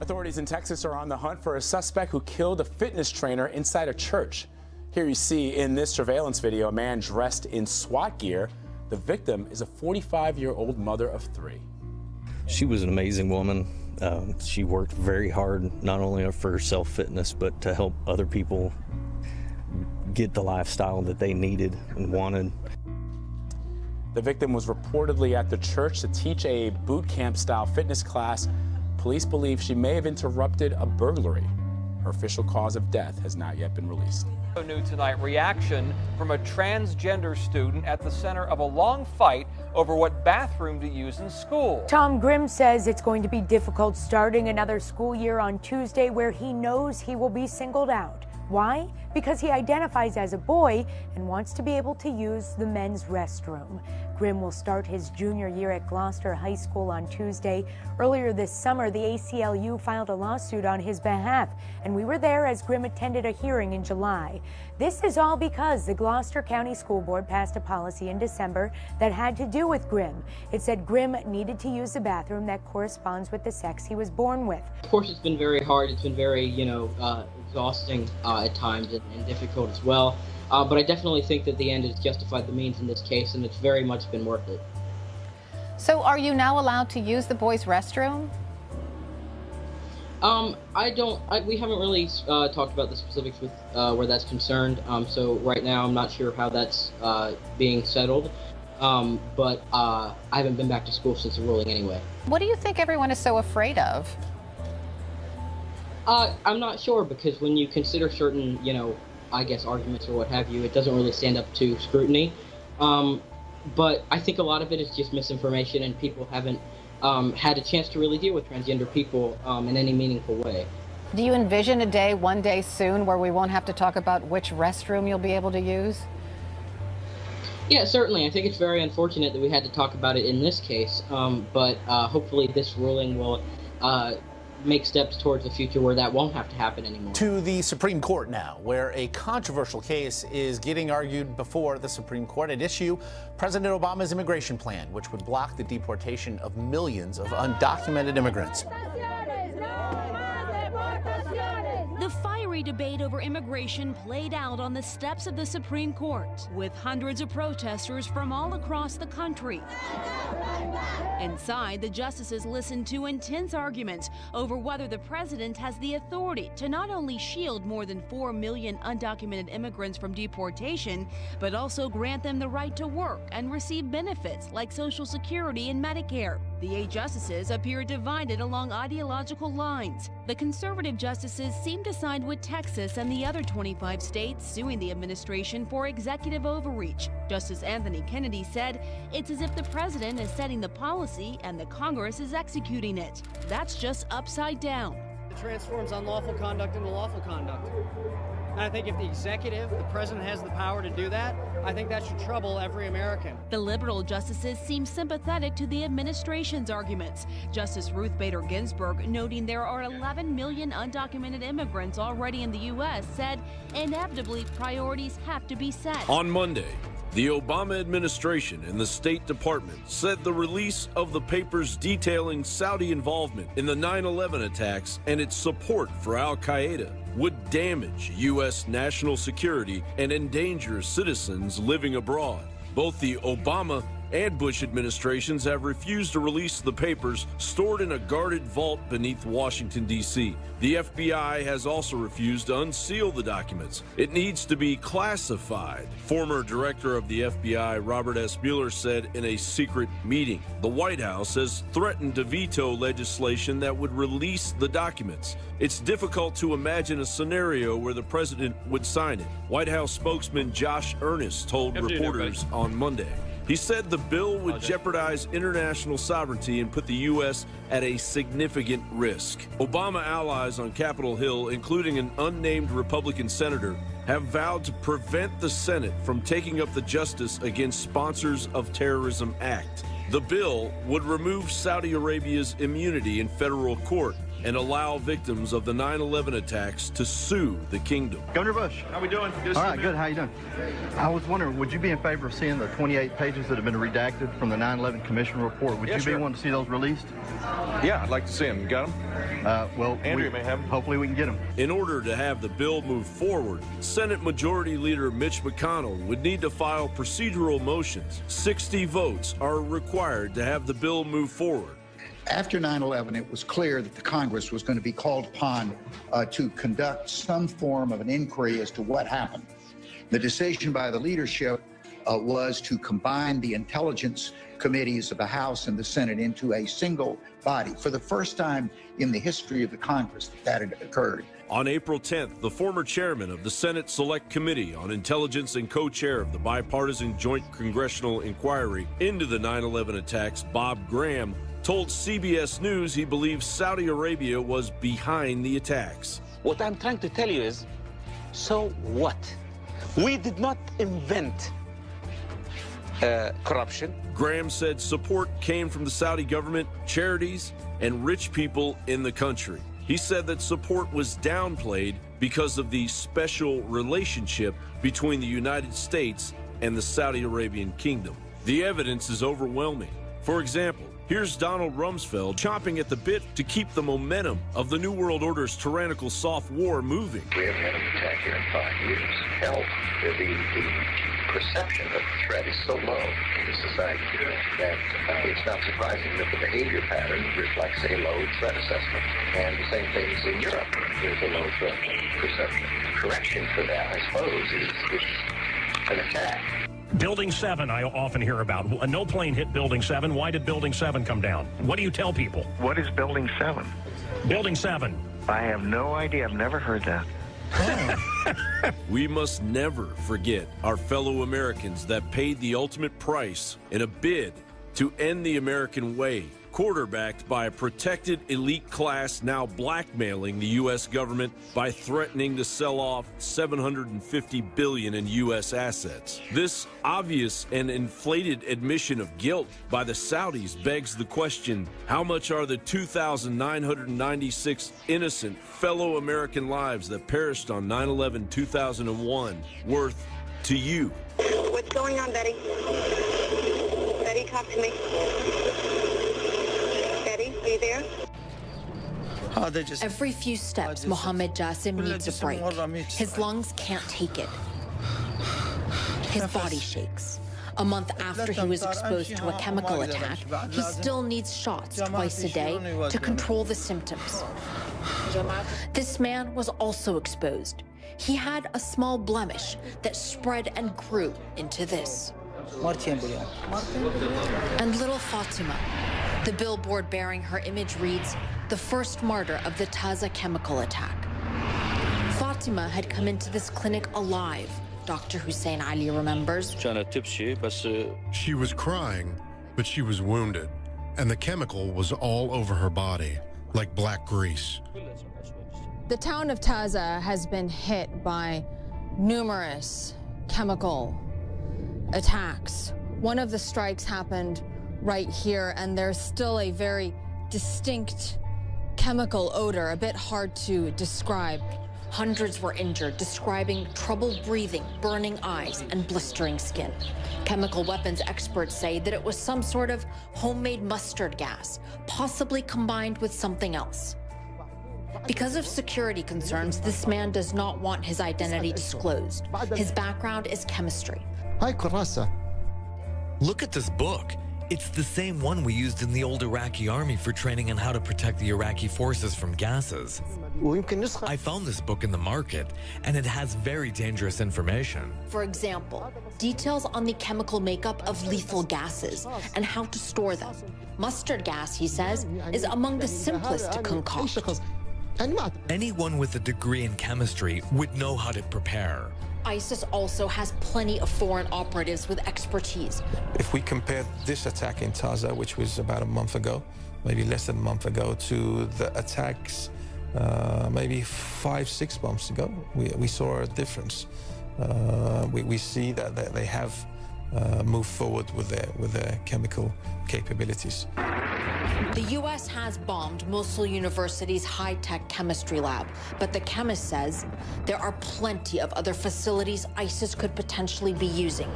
Authorities in Texas are on the hunt for a suspect who killed a fitness trainer inside a church. Here you see in this surveillance video a man dressed in SWAT gear. The victim is a 45-year-old mother of 3. She was an amazing woman. She worked very hard, not only for her self-fitness, but to help other people get the lifestyle that they needed and wanted. The victim was reportedly at the church to teach a boot camp style fitness class. Police believe she may have interrupted a burglary. Her official cause of death has not yet been released. New tonight, reaction from a transgender student at the center of a long fight over what bathroom to use in school. Tom Grimm says it's going to be difficult starting another school year on Tuesday where he knows he will be singled out. Why? Because he identifies as a boy and wants to be able to use the men's restroom. Grimm will start his junior year at Gloucester High School on Tuesday. Earlier this summer, the ACLU filed a lawsuit on his behalf, and we were there as Grimm attended a hearing in July. This is all because the Gloucester County School Board passed a policy in December that had to do with Grimm. It said Grimm needed to use a bathroom that corresponds with the sex he was born with. Of course, it's been very hard. It's been very, exhausting at times and difficult as well. But I definitely think that the end has justified the means in this case, and it's very much been worth it. So are you now allowed to use the boys' restroom? We haven't really talked about the specifics with where that's concerned. So right now I'm not sure how that's being settled. But I haven't been back to school since the ruling anyway. What do you think everyone is so afraid of? I'm not sure, because when you consider certain, arguments or what have you, it doesn't really stand up to scrutiny. But I think a lot of it is just misinformation, and people haven't had a chance to really deal with transgender people in any meaningful way. Do you envision a day, one day soon, where we won't have to talk about which restroom you'll be able to use? Yeah, certainly. I think it's very unfortunate that we had to talk about it in this case, but hopefully this ruling will make steps towards the future where that won't have to happen anymore. To the Supreme Court now, where a controversial case is getting argued before the Supreme Court. At issue, President Obama's immigration plan, which would block the deportation of millions of undocumented immigrants. The fiery debate over immigration played out on the steps of the Supreme Court, with hundreds of protesters from all across the country. Inside, the justices listened to intense arguments over whether the president has the authority to not only shield more than 4 million undocumented immigrants from deportation, but also grant them the right to work and receive benefits like Social Security and Medicare. The 8 justices appear divided along ideological lines. The conservative justices seem to side with Texas and the other 25 states suing the administration for executive overreach. Justice Anthony Kennedy said it's as if the president is setting the policy and the Congress is executing it. That's just upside down. It transforms unlawful conduct into lawful conduct. And I think if the executive, the president, has the power to do that, I think that should trouble every American. The liberal justices seem sympathetic to the administration's arguments. Justice Ruth Bader Ginsburg, noting there are 11 million undocumented immigrants already in the U.S., said inevitably priorities have to be set. On Monday, the Obama administration and the State Department said the release of the papers detailing Saudi involvement in the 9/11 attacks and its support for al-Qaeda would damage U.S. national security and endanger citizens living abroad. Both the Obama and Bush administrations have refused to release the papers stored in a guarded vault beneath Washington, D.C. The FBI has also refused to unseal the documents. It needs to be classified. Former director of the FBI, Robert S. Mueller, said in a secret meeting. The White House has threatened to veto legislation that would release the documents. It's difficult to imagine a scenario where the president would sign it. White House spokesman Josh Earnest told reporters on Monday. He said the bill would jeopardize international sovereignty and put the U.S. at a significant risk. Obama allies on Capitol Hill, including an unnamed Republican senator, have vowed to prevent the Senate from taking up the Justice Against Sponsors of Terrorism Act. The bill would remove Saudi Arabia's immunity in federal court and allow victims of the 9/11 attacks to sue the kingdom. Governor Bush. How we doing? All right, good. How you doing? I was wondering, would you be in favor of seeing the 28 pages that have been redacted from the 9/11 Commission report? Would you be wanting to see those released? Yeah, I'd like to see them. You got them? Well, Andrea may have him. Hopefully we can get him. In order to have the bill move forward, Senate Majority Leader Mitch McConnell would need to file procedural motions. 60 votes are required to have the bill move forward. After 9/11, it was clear that the Congress was going to be called upon to conduct some form of an inquiry as to what happened. The decision by the leadership was to combine the intelligence committees of the House and the Senate into a single body. For the first time in the history of the Congress, that had occurred. On April 10th, the former chairman of the Senate Select Committee on Intelligence and co-chair of the Bipartisan Joint Congressional Inquiry into the 9/11 attacks, Bob Graham, told CBS News he believes Saudi Arabia was behind the attacks. What I'm trying to tell you is, so what? We did not invent corruption. Graham said support came from the Saudi government, charities, and rich people in the country. He said that support was downplayed because of the special relationship between the United States and the Saudi Arabian kingdom. The evidence is overwhelming. For example, here's Donald Rumsfeld chomping at the bit to keep the momentum of the New World Order's tyrannical soft war moving. We haven't had an attack here in 5 years. Hell, the perception of the threat is so low in the society that it's not surprising that the behavior pattern reflects a low threat assessment. And the same thing is in Europe. There's a low threat perception. Correction for that, I suppose, is an attack. Building 7, I often hear about. No plane hit Building 7. Why did Building 7 come down? What do you tell people? What is Building 7? Building 7. I have no idea. I've never heard that. We must never forget our fellow Americans that paid the ultimate price in a bid to end the American way, quarterbacked by a protected elite class now blackmailing the U.S. government by threatening to sell off $750 billion in U.S. assets. This obvious and inflated admission of guilt by the Saudis begs the question, how much are the 2,996 innocent fellow American lives that perished on 9/11/2001 worth to you? What's going on, Betty? Betty, talk to me. Betty, are you there? Every few steps, Mohammed Jassim needs a break. His lungs can't take it. His body shakes. A month after he was exposed to a chemical attack, he still needs shots twice a day to control the symptoms. This man was also exposed. He had a small blemish that spread and grew into this. And little Fatima, the billboard bearing her image reads, "The first martyr of the Taza chemical attack." Fatima had come into this clinic alive, Dr. Hussein Ali remembers. She was crying, but she was wounded, and the chemical was all over her body, like black grease. The town of Taza has been hit by numerous chemical attacks. One of the strikes happened right here, and there's still a very distinct chemical odor, a bit hard to describe. Hundreds were injured, describing trouble breathing, burning eyes, and blistering skin. Chemical weapons experts say that it was some sort of homemade mustard gas, possibly combined with something else. Because of security concerns, this man does not want his identity disclosed. His background is chemistry. Look at this book. It's the same one we used in the old Iraqi army for training on how to protect the Iraqi forces from gases. I found this book in the market, and it has very dangerous information. For example, details on the chemical makeup of lethal gases and how to store them. Mustard gas, he says, is among the simplest to concoct. Anyone with a degree in chemistry would know how to prepare. ISIS also has plenty of foreign operatives with expertise. If we compare this attack in Taza, which was about a month ago, maybe less than a month ago, to the attacks maybe 5-6 months ago, we saw a difference. We see that they have moved forward with their chemical capabilities. The U.S. has bombed Mosul University's high-tech chemistry lab, but the chemist says there are plenty of other facilities ISIS could potentially be using,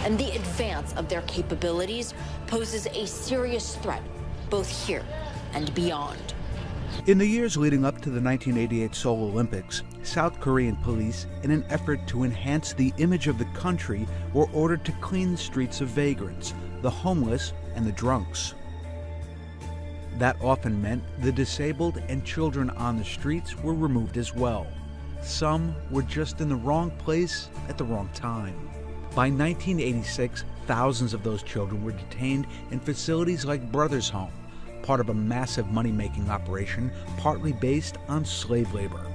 and the advance of their capabilities poses a serious threat both here and beyond. In the years leading up to the 1988 Seoul Olympics, South Korean police, in an effort to enhance the image of the country, were ordered to clean the streets of vagrants, the homeless, and the drunks. That often meant the disabled and children on the streets were removed as well. Some were just in the wrong place at the wrong time. By 1986, thousands of those children were detained in facilities like Brothers Home, part of a massive money-making operation partly based on slave labor.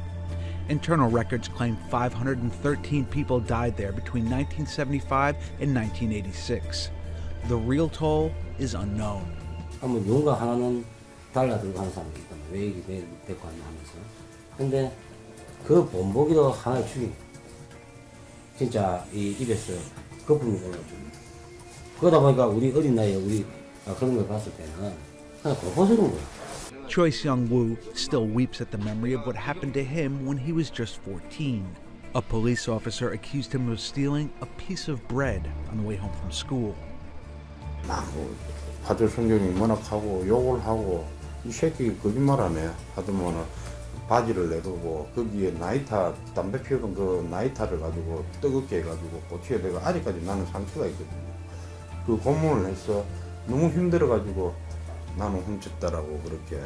Internal records claim 513 people died there between 1975 and 1986. The real toll is unknown. 누군가 하나는 달라들고 하는 사람이 있다. 왜 이게 됐고 하냐 하면서. 근데 그 본보기도 하나 죽이. 진짜 이 입에서 거품이 올라오죠. 그러다 보니까 우리 어린 나이에 우리 그런 걸 봤을 때는 그냥 공포스러운 거야. Choi Seung-woo still weeps at the memory of what happened to him when he was just 14. A police officer accused him of stealing a piece of bread on the way home from school. 파주 순경이 뭐나 하고 욕을 하고 이 새끼 거짓말하네 하더만은 바지를 내두고 거기에 나이타 담배 피우던 그 나이타를 가지고 뜨겁게 해가지고 고치에 내가 아직까지 나는 상처가 있거든요. 그 고문을 해서 너무 힘들어가지고 나는 훔쳤다라고 그렇게.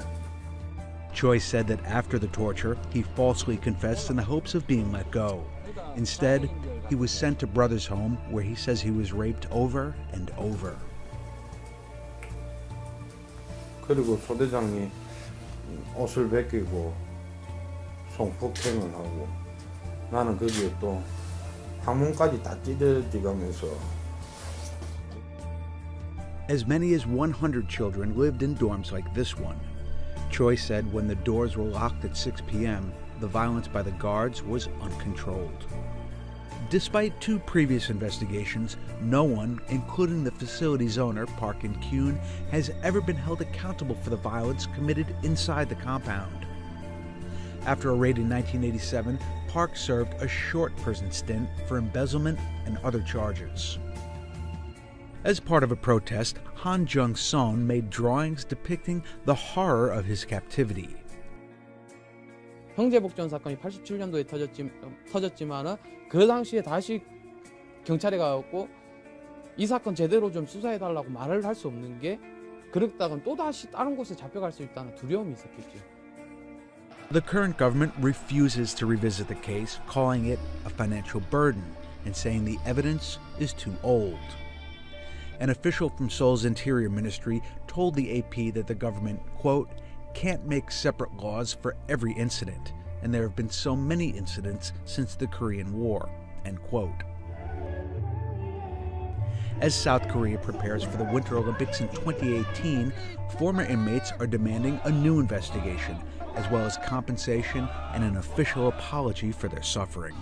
Choi said that after the torture, he falsely confessed in the hopes of being let go. Instead, he was sent to Brothers Home, where he says he was raped over and over. 그리고 소대장이 옷을 벗기고 성폭행을 하고 나는 거기에 또 항문까지 다 찢어지가면서. As many as 100 children lived in dorms like this one. Choi said when the doors were locked at 6 p.m., the violence by the guards was uncontrolled. Despite 2 previous investigations, no one, including the facility's owner, Park In-kyun, has ever been held accountable for the violence committed inside the compound. After a raid in 1987, Park served a short prison stint for embezzlement and other charges. As part of a protest, Han Jung-son made drawings depicting the horror of his captivity. 형제복전 사건이 87년도에 터졌지만은 그 당시에 다시 경찰에 가갖고 이 사건 제대로 좀 수사해달라고 말을 할 수 없는 게 그러다간 또 다시 다른 곳에 잡혀갈 수 있다는 두려움이 있었겠죠. The current government refuses to revisit the case, calling it a financial burden and saying the evidence is too old. An official from Seoul's Interior Ministry told the AP that the government, quote, can't make separate laws for every incident, and there have been so many incidents since the Korean War, end quote. As South Korea prepares for the Winter Olympics in 2018, former inmates are demanding a new investigation, as well as compensation and an official apology for their suffering.